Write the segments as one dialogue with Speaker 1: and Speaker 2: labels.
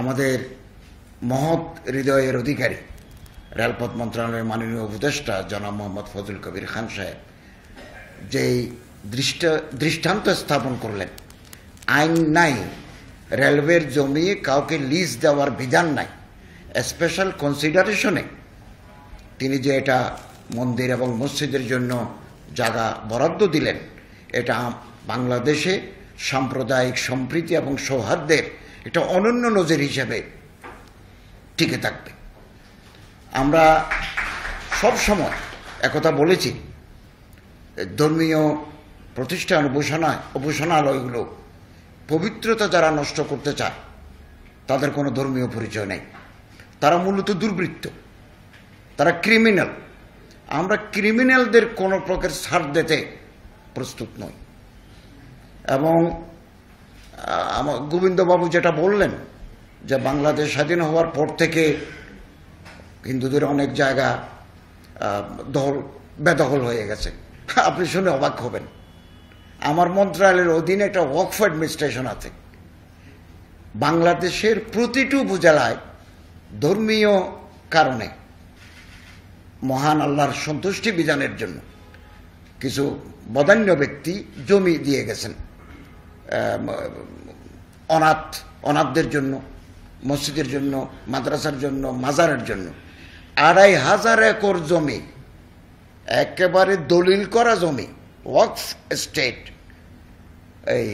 Speaker 1: আমাদের মহৎ হৃদয়ের অধিকারী রেলপথ মন্ত্রণালয়ের মাননীয় উপদেষ্টা জনাব মোহাম্মদ ফজল কবির খান সাহেব যেই দৃষ্টান্ত স্থাপন করলেন, আইন নাই, রেলওয়ের জমি কাউকে লিজ দেওয়ার বিধান নাই, স্পেশাল কনসিডারেশনে তিনি যে এটা মন্দির এবং মসজিদের জন্য জায়গা বরাদ্দ দিলেন, এটা বাংলাদেশে সাম্প্রদায়িক সম্প্রীতি এবং সৌহার্দ্যের এটা অনন্য নজির হিসেবে টিকে থাকবে। আমরা সব সময় একথা বলেছি, ধর্মীয় প্রতিষ্ঠান উপাসনালয়গুলো পবিত্রতা যারা নষ্ট করতে চায় তাদের কোনো ধর্মীয় পরিচয় নেই, তারা মূলত দুর্বৃত্ত, তারা ক্রিমিনাল। আমরা ক্রিমিনালদের কোনো প্রকার ছাড় দিতে প্রস্তুত নই। এবং আমার গোবিন্দবাবু যেটা বললেন যে বাংলাদেশ স্বাধীন হওয়ার পর থেকে হিন্দুদের অনেক জায়গা বেদখল হয়ে গেছে, আপনি শুনে অবাক হবেন। আমার মন্ত্রণালয়ের অধীনে একটা ওয়াকফ অ্যাডমিনিস্ট্রেশন আছে। বাংলাদেশের প্রতিটি উপজেলায় ধর্মীয় কারণে মহান আল্লাহর সন্তুষ্টি বিধানের জন্য কিছু বদান্য ব্যক্তি জমি দিয়ে গেছেন অনাথদের জন্য, মসজিদের জন্য, মাদ্রাসার জন্য, মাজারের জন্য। ২৫০০ একর জমি, একেবারে দলিল করা জমি, ওয়াকফ এস্টেট এই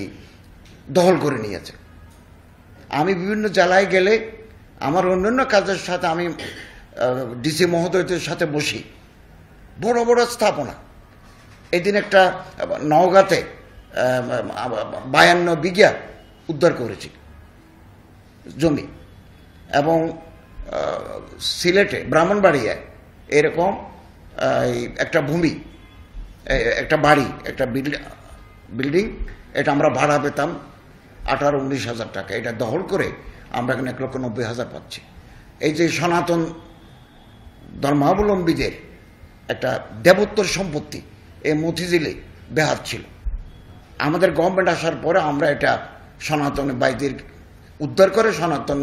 Speaker 1: দখল করে নিয়েছে। আমি বিভিন্ন জেলায় গেলে আমার অন্যান্য কাজের সাথে আমি ডিসি মহোদয়দের সাথে বসি, বড় বড় স্থাপনা। এদিন একটা নওগাঁতে ৫২ বিঘা উদ্ধার করেছি জমি, এবং সিলেটে ব্রাহ্মণবাড়িয়ায় এরকম একটা ভূমি, একটা বাড়ি, একটা বিল্ডিং, এটা আমরা ভাড়া পেতাম ১৮-১৯ হাজার টাকা। এটা দখল করে আমরা এখানে ১,৯০,০০০ পাচ্ছি। এই যে সনাতন ধর্মাবলম্বীদের একটা দেবোত্তর সম্পত্তি এই মতিঝিলে বেহাত ছিল। আমাদের গভর্নমেন্ট আসার পরে আমরা এটা সনাতন বাইদের উদ্ধার করে সনাতন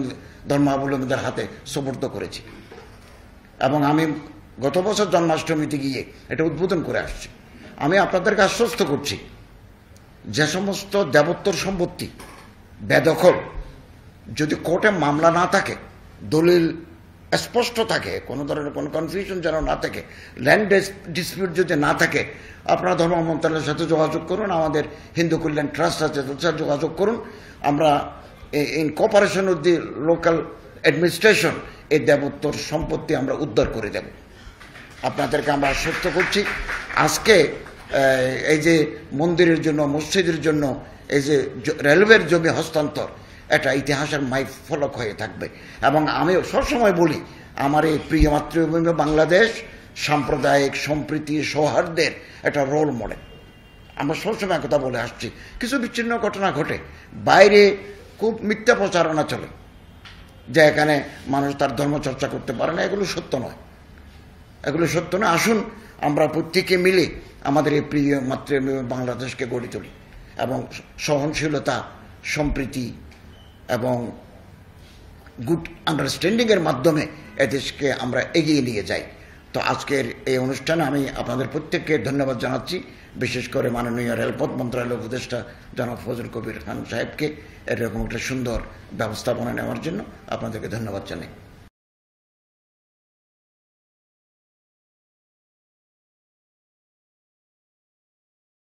Speaker 1: ধর্মাবলম্বীদের হাতে সোপর্দ করেছি। এবং আমি গত বছর জন্মাষ্টমীতে গিয়ে এটা উদ্বোধন করে আসছি। আমি আপনাদেরকে আশ্বস্ত করছি, যে সমস্ত দেবোত্তর সম্পত্তি বেদখল, যদি কোর্টে মামলা না থাকে, দলিল স্পষ্ট থাকে, কোনো ধরনের কোনো কনফিউশন যেন না থাকে, ল্যান্ড ডিসপিউট যদি না থাকে, আপনারা ধর্ম মন্ত্রণালয়ের সাথে যোগাযোগ করুন, আমাদের হিন্দু কল্যাণ ট্রাস্ট আছে তাদের সাথে যোগাযোগ করুন। আমরা in cooperation with the local administration এই দেবোত্তর সম্পত্তি আমরা উদ্ধার করে দেব। আপনাদেরকে আমরা আশ্বস্ত করছি। আজকে এই যে মন্দিরের জন্য, মসজিদের জন্য এই যে রেলওয়ের জমি হস্তান্তর, এটা ইতিহাসের মাইলফলক হয়ে থাকবে। এবং আমি সবসময় বলি, আমার এই প্রিয় মাতৃভূমি বাংলাদেশ সাম্প্রদায়িক সম্প্রীতি সৌহার্দ্যের একটা রোল মডেল। আমরা সবসময় কথা বলে আসছি। কিছু বিচ্ছিন্ন ঘটনা ঘটে, বাইরে খুব মিথ্যা প্রচারণা চলে যে এখানে মানুষ তার ধর্মচর্চা করতে পারে না, এগুলো সত্য নয়, এগুলো সত্য নয়। আসুন আমরা প্রত্যেকে মিলে আমাদের এই প্রিয় মাতৃভূমি বাংলাদেশকে গড়ে তুলি এবং সহনশীলতা, সম্প্রীতি এবং গুড আন্ডারস্ট্যান্ডিংয়ের মাধ্যমে এদেশকে আমরা এগিয়ে নিয়ে যাই। তো আজকের এই অনুষ্ঠানে আমি আপনাদের প্রত্যেককে ধন্যবাদ জানাচ্ছি, বিশেষ করে মাননীয় রেলপথ মন্ত্রণালয়ের উপদেষ্টা জনাব ফজল কবির খান সাহেবকে এরকম একটা সুন্দর ব্যবস্থাপনা নেওয়ার জন্য আপনাদেরকে ধন্যবাদ জানাই।